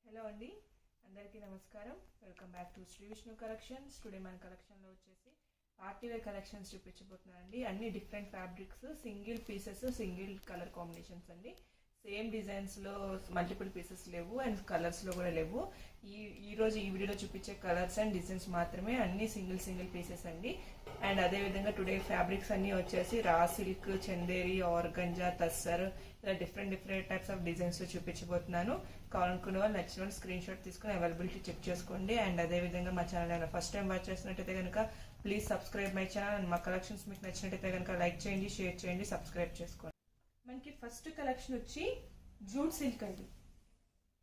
Hello అండి, అందరికీ నమస్కారం. Welcome back to Sri Vishnu collections. Today మన కలెక్షన్లో వచ్చేసి పార్టీవేర్ కలెక్షన్స్ చూపించబోతున్నానండి. అన్ని different fabrics, single pieces, single colour combinations అండి. సేమ్ డిజైన్స్లో మల్టిపుల్ పీసెస్ లేవు అండ్ కలర్స్లో కూడా లేవు. ఈరోజు ఈ వీడియోలో చూపించే కలర్స్ అండ్ డిజైన్స్ మాత్రమే, అన్ని సింగిల్ పీసెస్ అండి. అండ్ అదేవిధంగా టుడే ఫ్యాబ్రిక్స్ అన్నీ వచ్చేసి raw silk, Chanderi, organza, tussar, ఇలా డిఫరెంట్ టైప్స్ ఆఫ్ డిజైన్స్ చూపించబోతున్నాను. కావాలనుకునే వాళ్ళు నచ్చిన వాళ్ళు స్క్రీన్ షాట్ తీసుకుని అవైలబిలిటీ చెక్ చేసుకోండి. అండ్ అదేవిధంగా మా ఛానల్ ఫస్ట్ టైం వాచ్ చేసినట్టయితే కనుక please subscribe my channel. And మా కలెక్షన్స్ మీకు నచ్చినట్టయితే కనుక లైక్ చేయండి, షేర్ చేయండి, సబ్స్క్రైబ్ చేసుకోండి. మనకి ఫస్ట్ కలెక్షన్ వచ్చి జూట్ సిల్క్ అండి.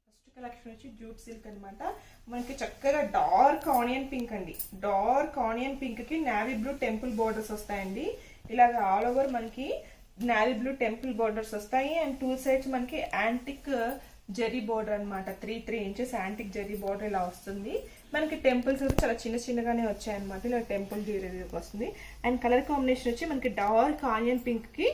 ఫస్ట్ కలెక్షన్ వచ్చి జూట్ సిల్క్ అనమాట. మనకి చక్కగా డార్క్ ఆనియన్ పింక్ అండి. డార్క్ ఆనియన్ పింక్ కి నావీ బ్లూ టెంపుల్ బోర్డర్స్ వస్తాయండి. ఇలాగ ఆల్ ఓవర్ మనకి నావీ బ్లూ టెంపుల్ బోర్డర్స్ వస్తాయి. అండ్ టూ సైడ్స్ మనకి యాంటిక్ జరీ బోర్డర్ అనమాట. 3 ఇంచెస్ యాంటిక్ జరీ బోర్డర్ ఇలా వస్తుంది. మనకి టెంపుల్స్ కూడా చాలా చిన్నగానే వచ్చాయి అనమాట. ఇలా టెంపుల్ జరీ వస్తుంది. అండ్ కలర్ కాంబినేషన్ వచ్చి మనకి డార్క్ ఆనియన్ పింక్ కి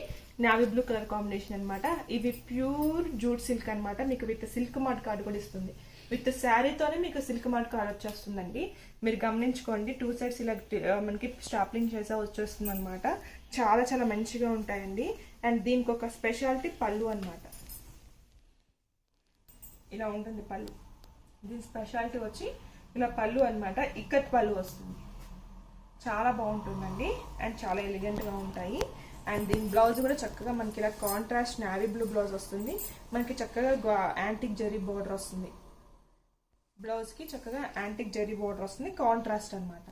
నావీ బ్లూ కలర్ కాంబినేషన్ అనమాట. ఇవి ప్యూర్ జూట్ సిల్క్ అనమాట. మీకు విత్ సిల్క్ మార్ట్ కార్డ్ కూడా ఇస్తుంది. విత్ శారీతోనే మీకు సిల్క్ మార్ట్ కార్డ్ వచ్చేస్తుందండి. మీరు గమనించుకోండి, టూ సైడ్స్ ఇలా మనకి స్టాప్లింగ్ చేసా వచ్చేస్తుంది అనమాట. చాలా మంచిగా ఉంటాయండి. అండ్ దీనికి ఒక స్పెషాలిటీ పళ్ళు అనమాట. ఇలా ఉంటుంది పళ్ళు. దీని స్పెషాలిటీ వచ్చి ఇలా పళ్ళు అనమాట. ఇక్కత్ పళ్ళు వస్తుంది. చాలా బాగుంటుందండి అండ్ చాలా ఎలిగెంట్గా ఉంటాయి. అండ్ దీని బ్లౌజ్ కూడా చక్కగా మనకి ఇలా కాంట్రాస్ట్ నావీ బ్లూ బ్లౌజ్ వస్తుంది. మనకి చక్కగా యాంటిక్ జరీ బోర్డర్ వస్తుంది. బ్లౌజ్కి చక్కగా యాంటిక్ జరీ బోర్డర్ వస్తుంది, కాంట్రాస్ట్ అనమాట.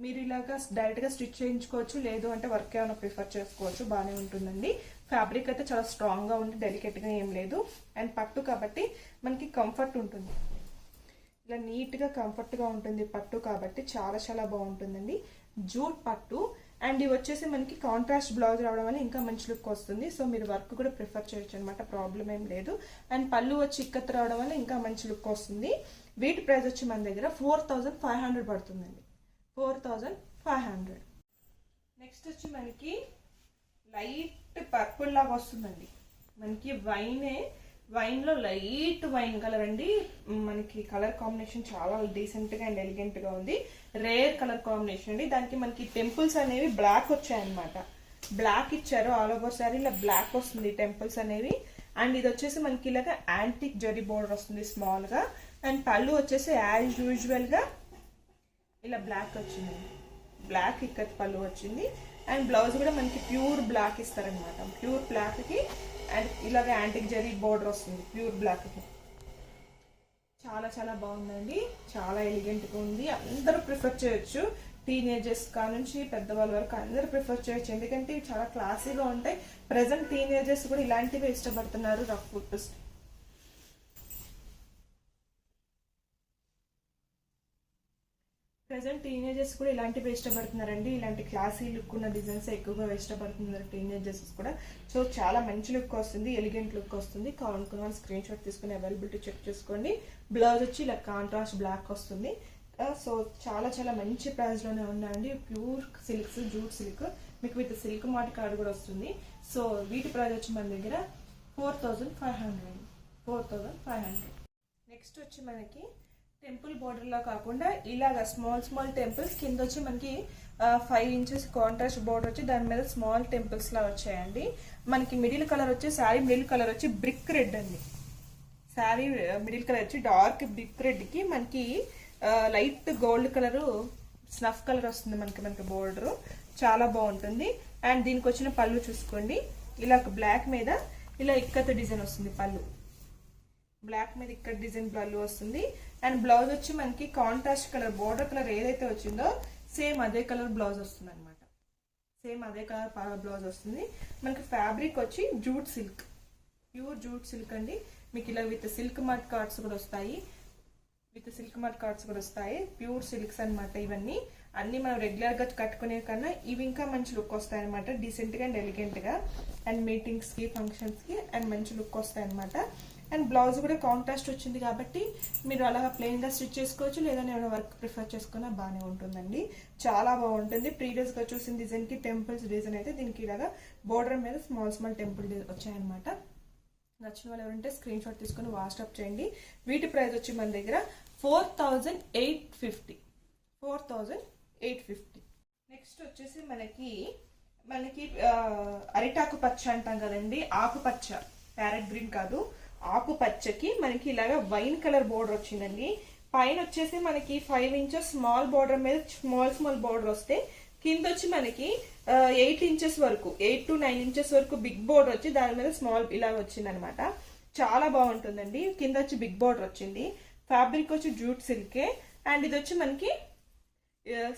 మీరు ఇలాగా డైరెక్ట్గా స్టిచ్ చేయించుకోవచ్చు, లేదు అంటే వర్క్ ఏమైనా ప్రిఫర్ చేసుకోవచ్చు. బాగానే ఉంటుందండి. ఫ్యాబ్రిక్ అయితే చాలా స్ట్రాంగ్గా ఉంది, డెలికేట్గా ఏం లేదు. అండ్ పట్టు కాబట్టి మనకి కంఫర్ట్ ఉంటుంది. ఇలా నీట్గా కంఫర్ట్గా ఉంటుంది పట్టు కాబట్టి చాలా బాగుంటుందండి. జూట్ పట్టు. అండ్ ఇవి వచ్చేసి మనకి కాంట్రాస్ట్ బ్లౌజ్ రావడం వల్ల ఇంకా మంచి లుక్ వస్తుంది. సో మీరు వర్క్ కూడా ప్రిఫర్ చేయొచ్చు అనమాట, ప్రాబ్లం ఏం లేదు. అండ్ పళ్ళు వచ్చి ఇక్కత్ రావడం వల్ల ఇంకా మంచి లుక్ వస్తుంది. వీటి ప్రైస్ వచ్చి మన దగ్గర 4500 పడుతుందండి. 4500. నెక్స్ట్ వచ్చి మనకి లైట్ పర్పుల్ లాగా వస్తుందండి. మనకి వైన్ లో లైట్ వైన్ కలర్ అండి. మనకి కలర్ కాంబినేషన్ చాలా డీసెంట్ గా అండ్ ఎలిగెంట్ గా ఉంది. రేర్ కలర్ కాంబినేషన్ అండి. దానికి మనకి టెంపుల్స్ అనేవి బ్లాక్ వచ్చాయన్నమాట. బ్లాక్ ఇచ్చారు ఆల్ ఓవర్ సారీ. ఇలా బ్లాక్ వస్తుంది టెంపుల్స్ అనేవి. అండ్ ఇది వచ్చేసి మనకి ఇలాగా యాంటిక్ జరీ బోర్డర్ వస్తుంది స్మాల్ గా. అండ్ పళ్ళు వచ్చేసి యాజ్ యూజువల్ గా ఇలా బ్లాక్ వచ్చింది. బ్లాక్ ఇక్కత్ పళ్ళు వచ్చింది. అండ్ బ్లౌజ్ కూడా మనకి ప్యూర్ బ్లాక్ ఇస్తారనమాట. ప్యూర్ బ్లాక్ కి అండ్ ఇలాగ యాంటిక్ జరీ బోర్డర్ వస్తుంది ప్యూర్ బ్లాక్ కి. చాలా బాగుందండి. చాలా ఎలిగెంట్గా ఉంది. అందరూ ప్రిఫర్ చేయొచ్చు. టీనేజర్స్ కానుంచి పెద్దవాళ్ళ వరకు అందరూ ప్రిఫర్ చేయొచ్చు. ఎందుకంటే ఇవి చాలా క్లాసీగా ఉంటాయి. ప్రెసెంట్ టీనేజర్స్ కూడా ఇలాంటివి ఇష్టపడుతున్నారు. రఫ్ ఫుట్స్ ప్రెసెంట్ టీనేజర్స్ కూడా ఇలాంటివి ఇష్టపడుతున్నారండి. ఇలాంటి క్లాసీ లుక్ ఉన్న డిజైన్స్ ఎక్కువగా ఇష్టపడుతున్నారు టీనేజర్స్ కూడా. సో చాలా మంచి లుక్ వస్తుంది, ఎలిగెంట్ లుక్ వస్తుంది. కావాలనుకున్న వాళ్ళు స్క్రీన్ షాట్ తీసుకుని అవైలబిలిటీ చెక్ చేసుకోండి. బ్లౌజ్ వచ్చి ఇలా కాంట్రాస్ట్ బ్లాక్ వస్తుంది. సో చాలా మంచి ప్రైస్ లోనే ఉన్నాయండి. ప్యూర్ సిల్క్స్, జూట్ సిల్క్, మీకు విత్ సిల్క్ మార్ట్ కార్డ్ కూడా వస్తుంది. సో వీటి ప్రైస్ వచ్చి మన దగ్గర 4500. 4500. నెక్స్ట్ వచ్చి మనకి టెంపుల్ బోర్డర్ లా కాకుండా ఇలాగా స్మాల్ టెంపుల్స్ కింద వచ్చి మనకి 5 ఇంచెస్ కాంట్రాస్ట్ బోర్డర్ వచ్చి దాని మీద స్మాల్ టెంపుల్స్ లా వచ్చాయండి. మనకి మిడిల్ కలర్ వచ్చి శారీ మిడిల్ కలర్ వచ్చి బ్రిక్ రెడ్ అండి. శారీ మిడిల్ కలర్ వచ్చి డార్క్ బ్రిక్ రెడ్ కి మనకి light gold colour, snuff colour వస్తుంది మనకి బోర్డర్. చాలా బాగుంటుంది. అండ్ దీనికి వచ్చిన పళ్ళు చూసుకోండి. ఇలా బ్లాక్ మీద ఇలా ఇక్కత డిజైన్ వస్తుంది. పళ్ళు బ్లాక్ మీద ఇక్కడ డిజైన్ పళ్ళు వస్తుంది. అండ్ బ్లౌజ్ వచ్చి మనకి కాంట్రాస్ట్ కలర్ బోర్డర్ కలర్ ఏదైతే వచ్చిందో సేమ్ అదే కలర్ బ్లౌజ్ వస్తుంది అనమాట. సేమ్ అదే కలర్ బ్లౌజ్ వస్తుంది. మనకి ఫ్యాబ్రిక్ వచ్చి jute silk, pure jute silk అండి. మీకు ఇలా విత్ సిల్క్ మార్ట్ కార్డ్స్ కూడా వస్తాయి. ప్యూర్ సిల్క్స్ అనమాట. ఇవన్నీ అన్ని మనం రెగ్యులర్ గా కట్టుకునే కన్నా ఇవి ఇంకా మంచి లుక్ వస్తాయి అనమాట. డీసెంట్ గా అండ్ ఎలిగెంట్ గా అండ్ మీటింగ్స్ కి, ఫంక్షన్స్ కి అండ్ మంచి లుక్ వస్తాయి అనమాట. అండ్ బ్లౌజ్ కూడా కాంట్రాస్ట్ వచ్చింది కాబట్టి మీరు అలాగా ప్లెయిన్ గా స్టిచ్ చేసుకోవచ్చు, లేదా ఏమైనా వర్క్ ప్రిఫర్ చేసుకున్నా బాగానే ఉంటుందండి. చాలా బాగుంటుంది. ప్రీవియస్ గా చూసిన డిజైన్ కి టెంపుల్స్ డిజైన్ అయితే దీనికి ఇలాగా బోర్డర్ మీద స్మాల్ టెంపుల్ వచ్చాయన్నమాట. నచ్చిన వాళ్ళు ఎవరంటే స్క్రీన్ షాట్ తీసుకొని వాట్సాప్ చేయండి. వీటి ప్రైస్ వచ్చి మన దగ్గర 4850. 4850. నెక్స్ట్ వచ్చేసి మనకి అరిటాకు పచ్చ అంటాం కదండి, ఆకుపచ్చ, ప్యారెట్ గ్రీన్ కాదు, ఆకుపచ్చకి మనకి ఇలాగా వైన్ కలర్ బోర్డర్ వచ్చిందండి. పైన వచ్చేసి మనకి 5 ఇంచెస్ స్మాల్ బోర్డర్ మీద స్మాల్ బోర్డర్ వస్తే కింద వచ్చి మనకి 8 ఇంచెస్ వరకు 8 to 9 ఇంచెస్ వరకు బిగ్ బోర్డర్ వచ్చి దాని మీద స్మాల్ ఇలా వచ్చింది అనమాట. చాలా బాగుంటుందండి. కింద వచ్చి బిగ్ బోర్డర్ వచ్చింది. ఫ్యాబ్రిక్ వచ్చి జూట్ సిల్కే అండ్ ఇది వచ్చి మనకి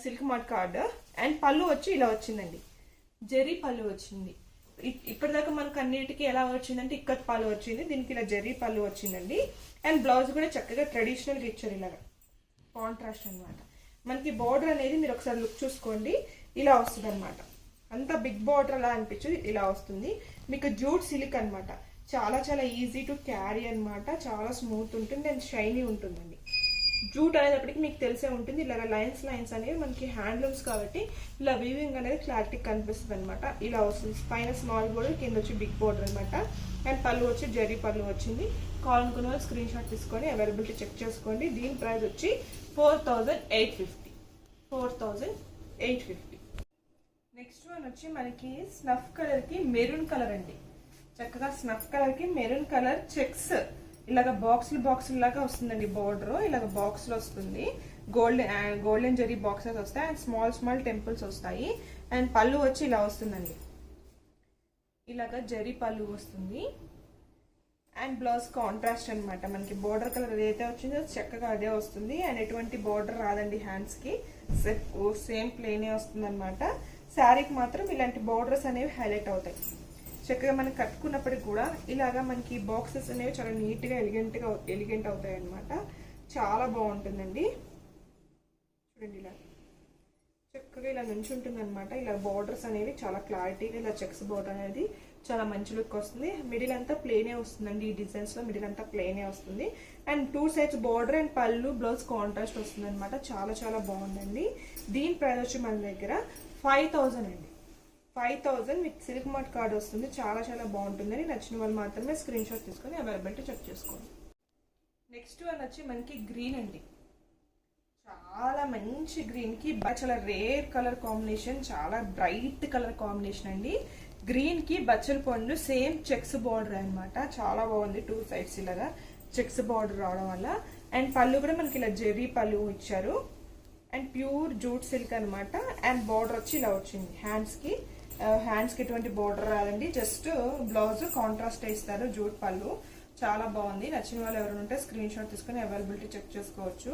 సిల్క్ మార్క్ కార్డ్ అండ్ పళ్ళు వచ్చి ఇలా వచ్చిందండి. జెరీ పళ్ళు వచ్చింది. ఇప్పటిదాకా మనకు అన్నిటికీ ఎలా వచ్చిందంటే ఇక్కత్ పళ్ళు వచ్చింది, దీనికి ఇలా జెరీ పళ్ళు వచ్చిందండి. అండ్ బ్లౌజ్ కూడా చక్కగా ట్రెడిషనల్గా ఇచ్చారు, ఇలాగా కాంట్రాస్ట్ అనమాట. మనకి బార్డర్ అనేది మీరు ఒకసారి లుక్ చూసుకోండి, ఇలా వస్తుంది అనమాట. అంత బిగ్ బార్డర్ అలా అనిపించదు, ఇలా వస్తుంది. మీకు జూట్ సిల్క్ అనమాట. చాలా చాలా ఈజీ టు క్యారీ అనమాట. చాలా స్మూత్ ఉంటుంది అండ్ షైనీ ఉంటుందండి. జూట్ అనేటప్పటికి మీకు తెలిసే ఉంటుంది, ఇలా లైన్స్ అనేవి మనకి హ్యాండ్లూమ్స్ కాబట్టి ఇలా వీవింగ్ అనేది క్లారిటీ కనిపిస్తుంది అనమాట. ఇలా వస్తుంది. పైన స్మాల్ బోర్డర్, కింద వచ్చి బిగ్ బోర్డర్ అనమాట. అండ్ పళ్ళు వచ్చి జరీ పళ్ళు వచ్చింది. కావాలనుకున్న వాళ్ళు స్క్రీన్ షాట్ తీసుకొని అవైలబిలిటీ చెక్ చేసుకోండి. దీని ప్రైస్ వచ్చి 4850. 4850. నెక్స్ట్ వన్ వచ్చి మనకి స్నఫ్ కలర్ కి మెరూన్ కలర్ అండి. చక్కగా స్నఫ్ కలర్ కి మెరూన్ కలర్ చెక్స్ ఇలాగ బాక్సులు లాగా వస్తుందండి. బోర్డర్ ఇలాగ బాక్స్ లో వస్తుంది. గోల్డెన్ జరీ బాక్సెస్ వస్తాయి అండ్ స్మాల్ టెంపుల్స్ వస్తాయి. అండ్ పళ్ళు వచ్చి ఇలా వస్తుందండి. ఇలాగ జరీ పళ్ళు వస్తుంది. అండ్ బ్లౌజ్ కాంట్రాస్ట్ అనమాట. మనకి బోర్డర్ కలర్ ఏదైతే వచ్చిందో చక్కగా అదే వస్తుంది. అండ్ ఎటువంటి బోర్డర్ రాదండి. హ్యాండ్స్ కి సేమ్ ప్లేనే వస్తుంది అనమాట. శారీకి మాత్రం ఇలాంటి బోర్డర్స్ అనేవి హైలైట్ అవుతాయి. చక్కగా మనకి కట్టుకున్నప్పటికి కూడా ఇలాగా మనకి బాక్సెస్ అనేవి చాలా నీట్ గా ఎలిగెంట్ అవుతాయి అనమాట. చాలా బాగుంటుందండి. చూడండి, ఇలా చక్కగా ఇలా నుంచి ఉంటుంది అనమాట. ఇలా బార్డర్స్ అనేవి చాలా క్లారిటీగా ఇలా చెక్స్ బోర్డర్ అనేది చాలా మంచి లుక్ వస్తుంది. మిడిల్ అంతా ప్లేనే వస్తుందండి. ఈ డిజైన్స్ లో మిడిల్ అంతా ప్లేనే వస్తుంది. అండ్ 2 సైడ్స్ బార్డర్ అండ్ పళ్ళు బ్లౌజ్ కాంట్రాస్ట్ వస్తుంది అనమాట. చాలా చాలా బాగుందండి. దీని ప్రైస్ వచ్చి మన దగ్గర 5000 అండి. 5000 విత్ సిల్క్ మార్క్ కార్డ్ వస్తుంది. చాలా చాలా బాగుంటుందని నచ్చిన వాళ్ళు మాత్రమే స్క్రీన్ షాట్ తీసుకొని అవైలబిలిటీ చెక్ చేసుకోండి. నెక్స్ట్ వన్ వచ్చి మనకి గ్రీన్ అండి. చాలా మంచి గ్రీన్ కి చాలా రేర్ కలర్ కాంబినేషన్, చాలా బ్రైట్ కలర్ కాంబినేషన్ అండి. గ్రీన్ కి బచ్చల పండు సేమ్ చెక్స్ బార్డర్ అనమాట. చాలా బాగుంది. 2 సైడ్స్ ఇలాగా చెక్స్ బార్డర్ రావడం వల్ల. అండ్ పళ్ళు కూడా మనకి ఇలా జెరీ పళ్ళు ఇచ్చారు. అండ్ ప్యూర్ జూట్ సిల్క్ అనమాట. అండ్ బార్డర్ వచ్చి ఇలా వచ్చింది. హ్యాండ్స్ కి ఎటువంటి బార్డర్ రాదండి. జస్ట్ బ్లౌజ్ కాంట్రాస్ట్ ఇస్తారు. జూట్ పళ్ళు చాలా బాగుంది. నచ్చిన వాళ్ళు ఎవరైనా ఉంటే స్క్రీన్ షాట్ తీసుకుని అవైలబిలిటీ చెక్ చేసుకోవచ్చు.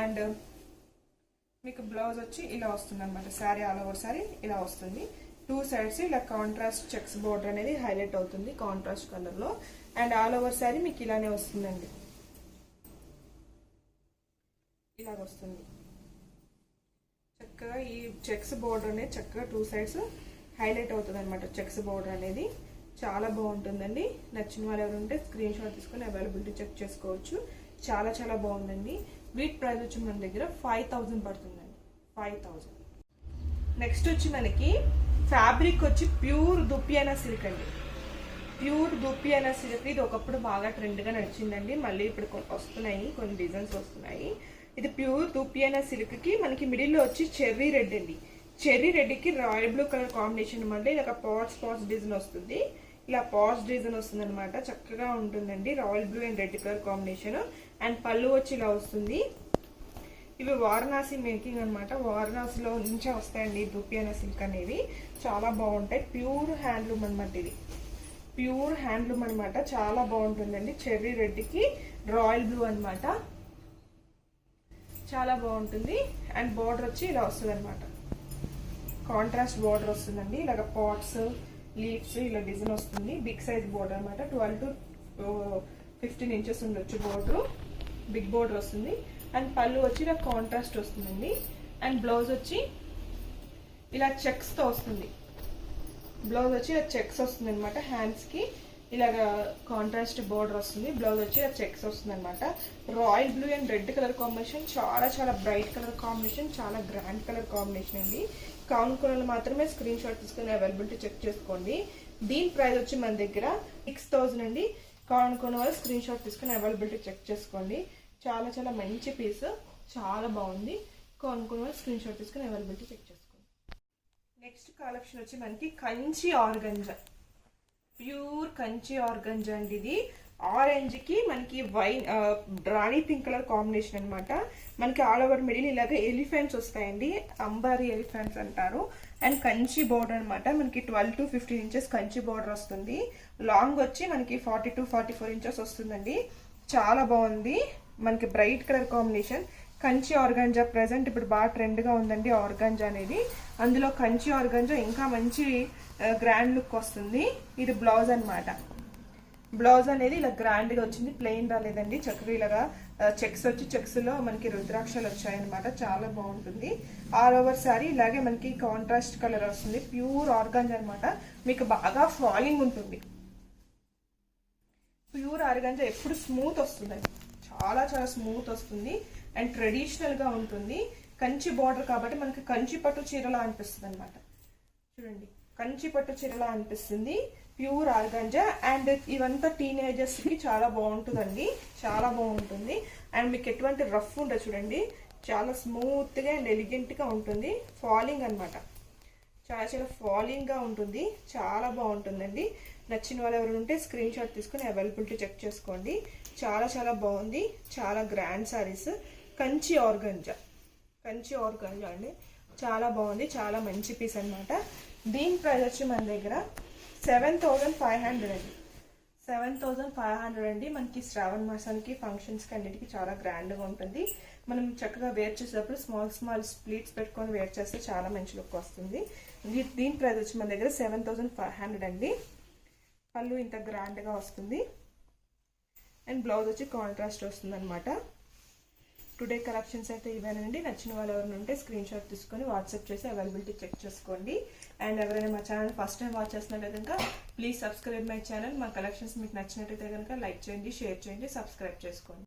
అండ్ మీకు బ్లౌజ్ వచ్చి ఇలా వస్తుంది అనమాట. శారీ ఆల్ ఓవర్ శారీ ఇలా వస్తుంది. 2 సైడ్స్ ఇలా కాంట్రాస్ట్ చెక్స్ బోర్డర్ అనేది హైలైట్ అవుతుంది కాంట్రాస్ట్ కలర్ లో. అండ్ ఆల్ ఓవర్ శారీ మీకు ఇలానే వస్తుందండి. ఇలాగ వస్తుంది. చక్కగా ఈ చెక్స్ బోర్డర్ అనేది చక్కగా 2 సైడ్స్ హైలైట్ అవుతుంది అనమాట. చెక్స్ బోర్డర్ అనేది చాలా బాగుంటుందండి. నచ్చిన వాళ్ళు ఎవరు ఉంటే స్క్రీన్ షాట్ తీసుకొని అవైలబిలిటీ చెక్ చేసుకోవచ్చు. చాలా చాలా బాగుందండి. వీటి ప్రైస్ వచ్చి మన దగ్గర 5000 పడుతుందండి. 5000. నెక్స్ట్ వచ్చి మనకి ఫ్యాబ్రిక్ వచ్చి ప్యూర్ దుప్పియానా సిల్క్ అండి. ప్యూర్ దుప్పియానా సిల్క్ ఇది ఒకప్పుడు బాగా ట్రెండ్ గా నడిచిందండి. మళ్ళీ ఇప్పుడు వస్తున్నాయి, కొన్ని డిజైన్స్ వస్తున్నాయి. ఇది ప్యూర్ దుప్పియానా సిల్క్ కి మనకి మిడిల్ లో వచ్చి చెర్రీ రెడ్ అండి. చెర్రీ రెడ్ కి రాయల్ బ్లూ కలర్ కాంబినేషన్ అనమాట. ఇలా పాట్స్ డిజైన్ వస్తుంది. ఇలా పాట్స్ డిజైన్ వస్తుంది అనమాట. చక్కగా ఉంటుందండి. Royal blue and red colour combination. And పళ్ళు వచ్చి ఇలా వస్తుంది. ఇవి వారణాసి మేకింగ్ అనమాట. వారణాసిలో నుంచే వస్తాయండి దుప్పియానా సిల్క్ అనేవి. చాలా బాగుంటాయి. ప్యూర్ హ్యాండ్లూమ్ అనమాట. ఇది ప్యూర్ హ్యాండ్లూమ్ అనమాట. చాలా బాగుంటుందండి. చెర్రీ రెడ్ కి రాయల్ బ్లూ అనమాట. చాలా బాగుంటుంది. అండ్ బార్డర్ వచ్చి ఇలా వస్తుంది అనమాట. కాంట్రాస్ట్ బార్డర్ వస్తుందండి. ఇలాగ పాట్స్ లీవ్స్ ఇలా డిజైన్ వస్తుంది. బిగ్ సైజ్ బార్డర్ అనమాట. 12 to 15 ఇంచెస్ ఉండొచ్చు బార్డర్. బిగ్ బార్డర్ వస్తుంది. అండ్ పళ్ళు వచ్చి ఇలా కాంట్రాస్ట్ వస్తుందండి. అండ్ బ్లౌజ్ వచ్చి ఇలా చెక్స్ తో వస్తుంది. బ్లౌజ్ వచ్చి ఇలా చెక్స్ వస్తుంది అనమాట. హ్యాండ్స్ కి ఇలాగా కాంట్రాస్ట్ బార్డర్ వస్తుంది. బ్లౌజ్ వచ్చి ఇలా చెక్స్ వస్తుంది అనమాట. Royal blue and red colour combination. చాలా చాలా బ్రైట్ కలర్ కాంబినేషన్. చాలా గ్రాండ్ కలర్ కాంబినేషన్ అండి. కానుకోవడం మాత్రమే స్క్రీన్ షాట్ తీసుకుని అవైలబిలిటీ చెక్ చేసుకోండి. దీని ప్రైస్ వచ్చి మన దగ్గర 6000 అండి. కావాలనుకున్న వాళ్ళు స్క్రీన్ షాట్ తీసుకుని అవైలబిలిటీ చెక్ చేసుకోండి. చాలా చాలా మంచి పీస్, చాలా బాగుంది. కావాలనుకున్న వాళ్ళు స్క్రీన్ షాట్ తీసుకుని అవైలబిలిటీ చెక్ చేసుకోండి. నెక్స్ట్ కలెక్షన్ వచ్చి మనకి Kanchi organza, pure Kanchi organza అండి. ఇది ఆరెంజ్ కి మనకి వైన్ రాణి పింక్ కలర్ కాంబినేషన్ అనమాట. మనకి ఆల్ ఓవర్ మిడిల్ ఇలాగే ఎలిఫెంట్స్ వస్తాయండి, అంబారీ ఎలిఫెంట్స్ అంటారు. అండ్ కంచి బోర్డర్ అనమాట. మనకి 12 to 15 ఇంచెస్ కంచి బోర్డర్ వస్తుంది. లాంగ్ వచ్చి మనకి 40 to 44 ఇంచెస్ వస్తుందండి. చాలా బాగుంది. మనకి bright colour combination. Kanchi organza present ఇప్పుడు బాగా ట్రెండ్ గా ఉందండి ఆర్గంజా అనేది. అందులో కంచి ఆర్గంజా ఇంకా మంచి గ్రాండ్ లుక్ వస్తుంది. ఇది బ్లౌజ్ అనమాట. బ్లౌజ్ అనేది ఇలా గ్రాండ్ గా వచ్చింది, ప్లెయిన్ రాలేదండి. చక్కగా ఇలాగా చెక్స్ వచ్చి చెక్స్ లో మనకి రుద్రాక్షలు వచ్చాయన్నమాట. చాలా బాగుంటుంది. ఆల్ ఓవర్ సారీ ఇలాగే మనకి కాంట్రాస్ట్ కలర్ వస్తుంది. ప్యూర్ ఆర్గంజా అనమాట. మీకు బాగా ఫాలింగ్ ఉంటుంది. ప్యూర్ ఆర్గంజా ఎప్పుడు స్మూత్ వస్తుందండి, చాలా చాలా స్మూత్ వస్తుంది. అండ్ ట్రెడిషనల్ గా ఉంటుంది. కంచి బార్డర్ కాబట్టి మనకి కంచి పట్టు చీరలా అనిపిస్తుంది అనమాట. చూడండి, కంచి పట్టు చీరలా అనిపిస్తుంది. Pure organza. అండ్ ఇవంతా టీనేజర్స్ కి చాలా బాగుంటుందండి, చాలా బాగుంటుంది. అండ్ మీకు ఎటువంటి రఫ్ ఉండదు. చూడండి, చాలా స్మూత్ గా అండ్ ఎలిగెంట్ గా ఉంటుంది. ఫాలింగ్ అనమాట, చాలా చాలా ఫాలింగ్ గా ఉంటుంది. చాలా బాగుంటుందండి. నచ్చిన వాళ్ళు ఎవరు ఉంటే స్క్రీన్ షాట్ తీసుకుని అవైలబిలిటీ చెక్ చేసుకోండి. చాలా చాలా బాగుంది. చాలా grand saris. Kanchi organza, Kanchi organza అండి. చాలా బాగుంది. చాలా మంచి పీస్ అనమాట. దీని ప్రైస్ వచ్చి మన దగ్గర 7,500 అండి. 7,500 అండి. మనకి శ్రావణ మాసానికి ఫంక్షన్స్కి అన్నిటికీ చాలా గ్రాండ్గా ఉంటుంది. మనం చక్కగా వేర్ చేసేటప్పుడు స్మాల్ స్మాల్ స్ప్లీట్స్ పెట్టుకొని వేర్ చేస్తే చాలా మంచి లుక్ వస్తుంది. దీని ప్రైస్ వచ్చి మన దగ్గర 7,500 అండి. పళ్ళు ఇంత గ్రాండ్గా వస్తుంది. అండ్ బ్లౌజ్ వచ్చి కాంట్రాస్ట్ వస్తుంది అనమాట. టుడే కలెక్షన్స్ అయితే ఇవేనండి. నచ్చిన వాళ్ళు ఎవరైనా ఉంటే స్క్రీన్ షాట్ తీసుకొని వాట్సాప్ చేసి అవైలబిలిటీ చెక్ చేసుకోండి. అండ్ ఎవరైనా మా ఛానల్ ఫస్ట్ టైం వాచ్ చేస్తున్నట్టు కనుక ప్లీజ్ సబ్స్క్రైబ్ మై ఛానల్. మా కలెక్షన్స్ మీకు నచ్చినట్టయితే కనుక లైక్ చేయండి, షేర్ చేయండి, సబ్స్క్రైబ్ చేసుకోండి.